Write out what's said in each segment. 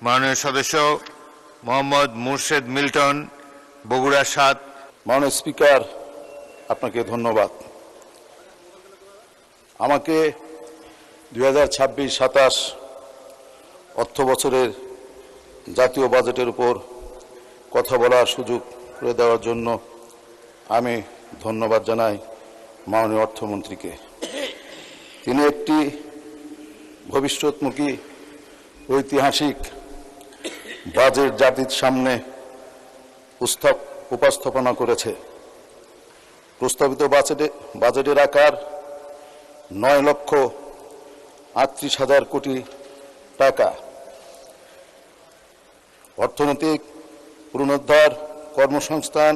মাননীয় সদস্য মোহাম্মদ মুর্শেদ মিল্টন, বগুড়া ৭। মাননীয় স্পিকার, আপনাকে ধন্যবাদ। আমাকে 2026-27 অর্থ বছরের জাতীয় বাজেটের উপর কথা বলার সুযোগ করে দেওয়ার জন্য আমি ধন্যবাদ জানাই মাননীয় অর্থমন্ত্রীকে। তিনি একটি ভবিষ্যৎমুখী ঐতিহাসিক বাজেট জাতির সামনে উপস্থাপনা করেছে। প্রস্তাবিত বাজেটের আকার 9,38,000 কোটি টাকা। অর্থনৈতিক পুনরুদ্ধার, কর্মসংস্থান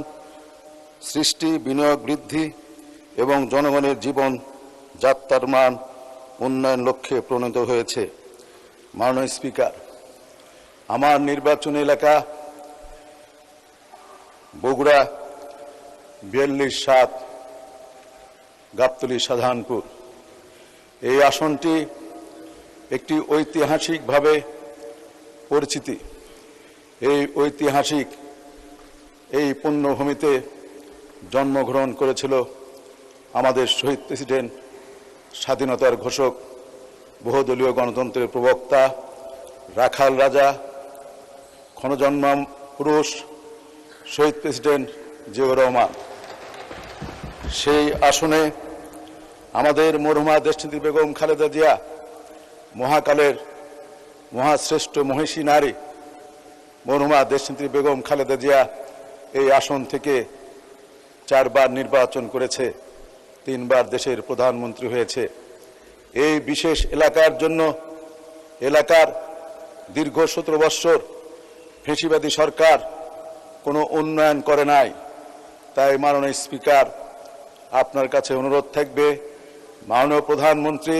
সৃষ্টি, বিনিয়োগ বৃদ্ধি এবং জনগণের জীবন যাত্রার মান উন্নয়ন লক্ষ্যে প্রণীত হয়েছে। মাননীয় স্পিকার, আমার নির্বাচনী এলাকা বগুড়া 42-7 গাবতলী শাহজাহানপুর। এই আসনটি একটি ঐতিহাসিকভাবে পরিচিতি। এই ঐতিহাসিক এই পুণ্যভূমিতে জন্মগ্রহণ করেছিল আমাদের শহীদ প্রেসিডেন্ট, স্বাধীনতার ঘোষক, বহুদলীয় গণতন্ত্রের প্রবক্তা, রাখাল রাজা, ক্ষণজন্মা পুরুষ শহীদ প্রেসিডেন্ট জিয়াউর রহমান। সেই আসনে আমাদের মরহুমা দেশনেত্রী বেগম খালেদা জিয়া, মহাকালের মহাশ্রেষ্ঠ মহিষী নারী মরহুমা দেশনেত্রী বেগম খালেদা জিয়া এই আসন থেকে 4 বার নির্বাচন করেছে, 3 বার দেশের প্রধানমন্ত্রী হয়েছে। এই বিশেষ এলাকার জন্য, এলাকার দীর্ঘ 17 বৎসর ফ্যাসিবাদী সরকার কোনো উন্নয়ন করে নাই। তাই মাননীয় স্পিকার, আপনার কাছে অনুরোধ থাকবে মাননীয় প্রধানমন্ত্রী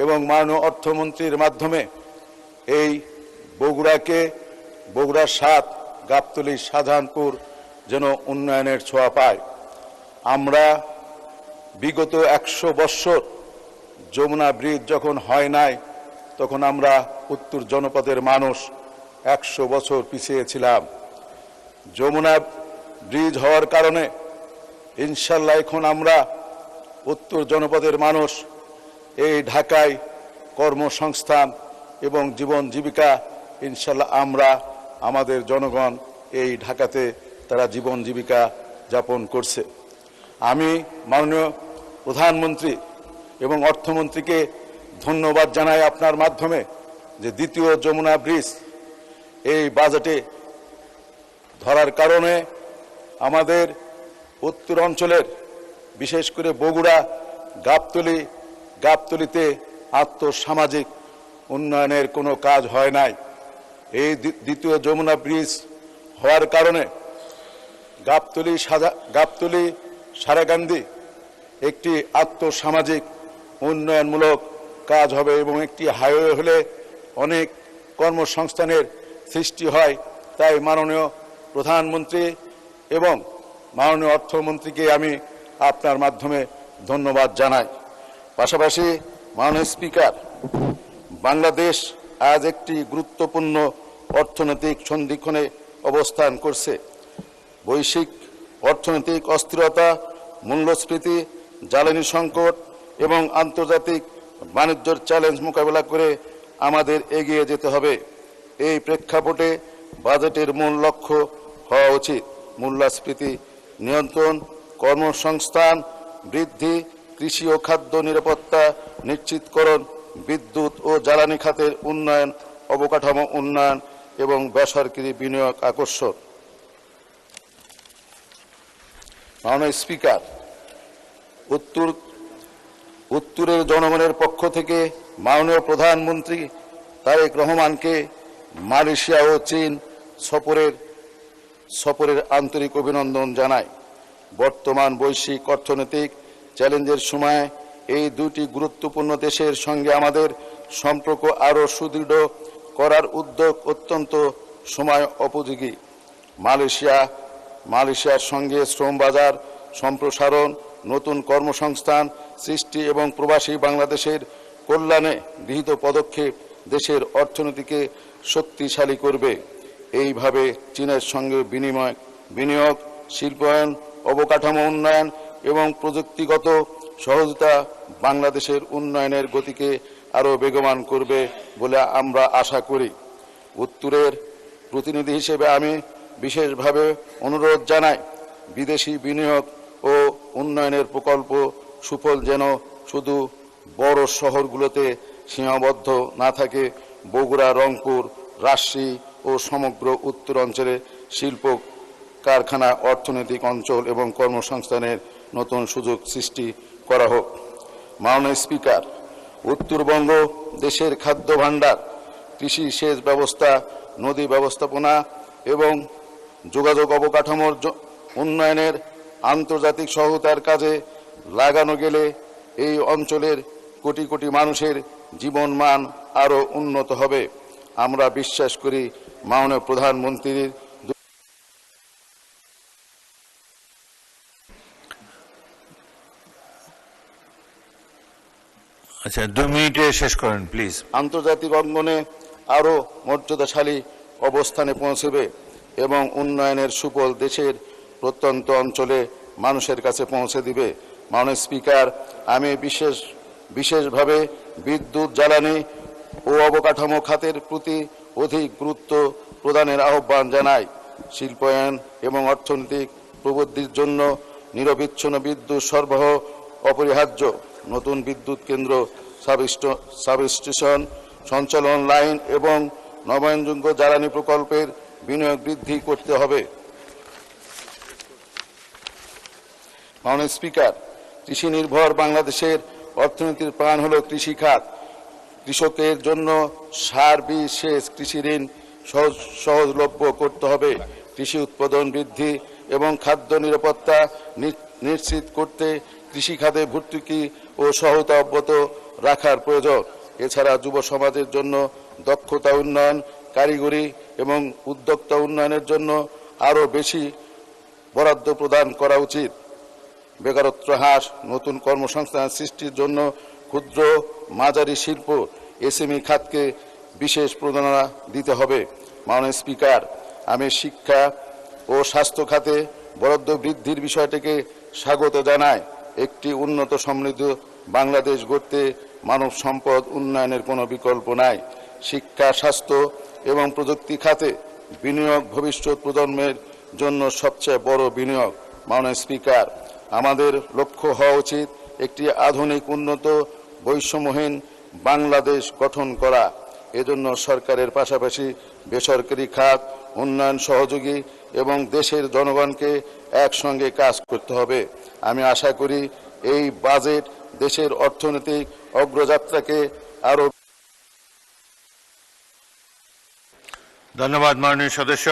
এবং মাননীয় অর্থমন্ত্রীর মাধ্যমে এই বগুড়াকে, বগুড়া 7, গাবতলী, শাহজাহানপুর যেন উন্নয়নের ছোঁয়া পায়। আমরা বিগত 100 বৎসর যমুনা ব্রিজ যখন হয় নাই, তখন আমরা উত্তর জনপদের মানুষ 100 বছর পিছিয়ে ছিলাম। যমুনা ব্রিজ হওয়ার কারণে ইনশাল্লাহ এখন আমরা উত্তর জনপদের মানুষ এই ঢাকায় কর্মসংস্থান এবং জীবন জীবিকা, ইনশাল্লাহ আমরা আমাদের জনগণ এই ঢাকাতে তারা জীবন জীবিকা যাপন করছে। আমি মাননীয় প্রধানমন্ত্রী এবং অর্থমন্ত্রীকে ধন্যবাদ জানাই আপনার মাধ্যমে যে দ্বিতীয় যমুনা ব্রিজ এই বাজেটে ধরার কারণে আমাদের উত্তর অঞ্চলের, বিশেষ করে বগুড়া, গাবতলীতে আর্থসামাজিক উন্নয়নের কোনো কাজ হয় নাই। এই দ্বিতীয় যমুনা ব্রিজ হওয়ার কারণে গাবতলী সারাগান্ধী একটি আর্থসামাজিক উন্নয়নমূলক কাজ হবে এবং একটি হাইওয়ে হলে অনেক কর্মসংস্থানের সৃষ্টি হয়। তাই মাননীয় প্রধানমন্ত্রী এবং মাননীয় অর্থমন্ত্রীকে আমি আপনার মাধ্যমে ধন্যবাদ জানাই। পাশাপাশি মাননীয় স্পিকার, বাংলাদেশ আজ একটি গুরুত্বপূর্ণ অর্থনৈতিক সন্ধিক্ষণে অবস্থান করছে। বৈশ্বিক অর্থনৈতিক অস্থিরতা, মূল্যস্ফীতি, জ্বালানি সংকট এবং আন্তর্জাতিক বাণিজ্যের চ্যালেঞ্জ মোকাবেলা করে আমাদের এগিয়ে যেতে হবে। এই প্রেক্ষাপটে বাজেটের মূল লক্ষ্য হওয়া উচিত মূল্যস্ফীতি নিয়ন্ত্রণ, কর্মসংস্থান বৃদ্ধি, কৃষি ও খাদ্য নিরাপত্তা নিশ্চিতকরণ, বিদ্যুৎ ও জ্বালানি খাতের উন্নয়ন, অবকাঠামো উন্নয়ন এবং বেসরকারি বিনিয়োগ আকর্ষণ। মাননীয় স্পিকার, উত্তরের জনগণের পক্ষ থেকে মাননীয় প্রধানমন্ত্রী তারেক রহমানকে মালয়েশিয়া ও চীন সফরের আন্তরিক অভিনন্দন জানাই। বর্তমান বৈশ্বিক অর্থনৈতিক চ্যালেঞ্জের সময় এই দুটি গুরুত্বপূর্ণ দেশের সঙ্গে আমাদের সম্পর্ক আরও সুদৃঢ় করার উদ্যোগ অত্যন্ত সময় উপযোগী। মালয়েশিয়ার সঙ্গে শ্রম বাজার সম্প্রসারণ, নতুন কর্মসংস্থান সৃষ্টি এবং প্রবাসী বাংলাদেশের কল্যাণে গৃহীত পদক্ষেপ দেশের অর্থনীতিকে শক্তিশালী করবে। এইভাবে চীনের সঙ্গে বিনিয়োগ, শিল্পায়ন, অবকাঠামো উন্নয়ন এবং প্রযুক্তিগত সহযোগিতা বাংলাদেশের উন্নয়নের গতিকে আরও বেগবান করবে বলে আমরা আশা করি। উত্তরের প্রতিনিধি হিসেবে আমি বিশেষভাবে অনুরোধ জানাই, বিদেশি বিনিয়োগ ও উন্নয়নের প্রকল্প সুফল যেন শুধু বড় শহরগুলোতে সীমাবদ্ধ না থাকে, বগুড়া, রংপুর, রাজশাহী ও সমগ্র উত্তর অঞ্চলে শিল্প, কারখানা, অর্থনৈতিক অঞ্চল এবং কর্মসংস্থানের নতুন সুযোগ সৃষ্টি করা হোক। মাননীয় স্পিকার, উত্তরবঙ্গ দেশের খাদ্য ভাণ্ডার, কৃষি, সেচ ব্যবস্থা, নদী ব্যবস্থাপনা এবং যোগাযোগ অবকাঠামোর উন্নয়নের আন্তর্জাতিক সহায়তার কাজে লাগানো গেলে এই অঞ্চলের কোটি কোটি মানুষের জীবনমান আরও উন্নত হবে। আমরা বিশ্বাস করি মাননীয় প্রধানমন্ত্রীর আচ্ছা, 2 মিনিটে শেষ করেন প্লিজ। আন্তর্জাতিক অঙ্গনে আরও মর্যাদাশালী অবস্থানে পৌঁছবে এবং উন্নয়নের সুফল দেশের প্রত্যন্ত অঞ্চলে মানুষের কাছে পৌঁছে দিবে। মাননীয় স্পিকার, আমি বিশেষভাবে বিদ্যুৎ, জ্বালানি ও অবকাঠামো খাতের প্রতি অধিক গুরুত্ব প্রদানের আহ্বান জানাই। শিল্পায়ন এবং অর্থনৈতিক প্রবৃদ্ধির জন্য নিরবিচ্ছিন্ন বিদ্যুৎ সরবরাহ অপরিহার্য। নতুন বিদ্যুৎ কেন্দ্র, সাবস্টেশন, সঞ্চালন লাইন এবং নবায়নযোগ্য জ্বালানি প্রকল্পের বিনিয়োগ বৃদ্ধি করতে হবে। মাননীয় স্পিকার, কৃষি নির্ভর বাংলাদেশের অর্থনীতির প্রাণ হল কৃষি খাত। কৃষকের জন্য সার, বীজ, সেচ, কৃষি ঋণ সহজলভ্য করতে হবে। কৃষি উৎপাদন বৃদ্ধি এবং খাদ্য নিরাপত্তা নিশ্চিত করতে কৃষি খাতে ভর্তুকি ও সহায়তা অব্যাহত রাখার প্রয়োজন। এছাড়া যুব সমাজের জন্য দক্ষতা উন্নয়ন, কারিগরি এবং উদ্যোক্তা উন্নয়নের জন্য আরও বেশি বরাদ্দ প্রদান করা উচিত। বেকারত্ব হ্রাস, নতুন কর্মসংস্থান সৃষ্টির জন্য ক্ষুদ্র মাঝারি শিল্প, এসএমই খাতকে বিশেষ প্রধানতা দিতে হবে। মাননীয় স্পিকার, আমি শিক্ষা ও স্বাস্থ্য খাতে বরাদ্দ বৃদ্ধির বিষয়টিকে স্বাগত জানাই। একটি উন্নত সমৃদ্ধ বাংলাদেশ গড়তে মানব সম্পদ উন্নয়নের কোনো বিকল্প নাই। শিক্ষা, স্বাস্থ্য এবং প্রযুক্তি খাতে বিনিয়োগ ভবিষ্যৎ প্রজন্মের জন্য সবচেয়ে বড় বিনিয়োগ। মাননীয় স্পিকার, আমাদের লক্ষ্য হওয়া উচিত একটি আধুনিক, উন্নত, বৈষম্যহীন বাংলাদেশ গঠন করা। এজন্য সরকারের পাশাপাশি বেসরকারি খাত, উন্নয়ন সহযোগী এবং দেশের জনগণকে একসঙ্গে কাজ করতে হবে। আমি আশা করি এই বাজেট দেশের অর্থনৈতিক অগ্রযাত্রাকে আরও। ধন্যবাদ মাননীয় সদস্য।